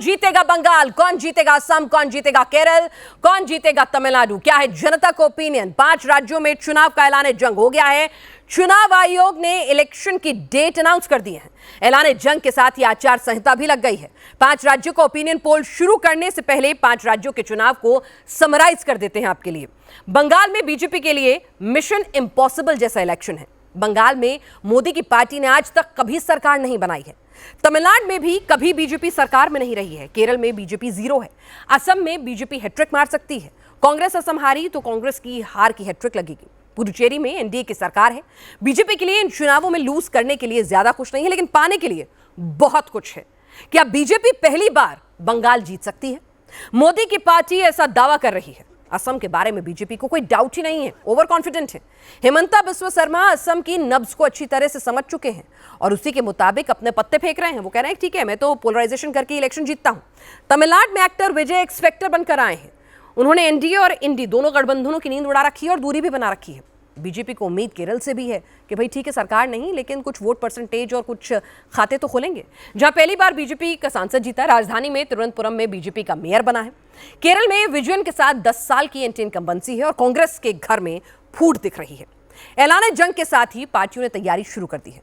जीतेगा बंगाल, कौन जीतेगा असम, कौन जीतेगा केरल, कौन जीतेगा तमिलनाडु? क्या है जनता का ओपिनियन? 5 राज्यों में चुनाव का ऐलान जंग हो गया है। चुनाव आयोग ने इलेक्शन की डेट अनाउंस कर दी है। ऐलान जंग के साथ ही आचार संहिता भी लग गई है। 5 राज्यों का ओपिनियन पोल शुरू करने से पहले 5 राज्यों के चुनाव को समराइज कर देते हैं आपके लिए। बंगाल में बीजेपी के लिए मिशन इम्पॉसिबल जैसा इलेक्शन है। बंगाल में मोदी की पार्टी ने आज तक कभी सरकार नहीं बनाई है। तमिलनाडु में भी कभी बीजेपी सरकार में नहीं रही है। केरल में बीजेपी 0 है। असम में बीजेपी हैट्रिक मार सकती है। कांग्रेस असम हारी तो कांग्रेस की हार की हैट्रिक लगेगी। पुडुचेरी में एनडीए की सरकार है। बीजेपी के लिए इन चुनावों में लूज करने के लिए ज्यादा कुछ नहीं है, लेकिन पाने के लिए बहुत कुछ है। क्या बीजेपी पहली बार बंगाल जीत सकती है? मोदी की पार्टी ऐसा दावा कर रही है। असम के बारे में बीजेपी को कोई डाउट ही नहीं है, ओवर कॉन्फिडेंट है। हिमंता बिस्वा शर्मा असम की नब्ज को अच्छी तरह से समझ चुके हैं और उसी के मुताबिक अपने पत्ते फेंक रहे हैं। वो कह रहे हैं ठीक है, मैं तो पोलराइजेशन करके इलेक्शन जीतता हूं। तमिलनाडु में एक्टर विजय एक्स फैक्टर बनकर आए हैं। उन्होंने एनडीए और इंडी दोनों गठबंधनों की नींद उड़ा रखी है और दूरी भी बना रखी है। बीजेपी को उम्मीद केरल से भी है कि भाई ठीक है, सरकार नहीं लेकिन कुछ वोट परसेंटेज और कुछ खाते तो खोलेंगे। जहां पहली बार बीजेपी का सांसद जीता, राजधानी में तिरुवनंतपुरम में बीजेपी का मेयर बना है। केरल में विजयन के साथ 10 साल की एंटी इनकम्बेंसी है और कांग्रेस के घर में फूट दिख रही है। ऐलान जंग के साथ ही पार्टियों ने तैयारी शुरू कर दी है।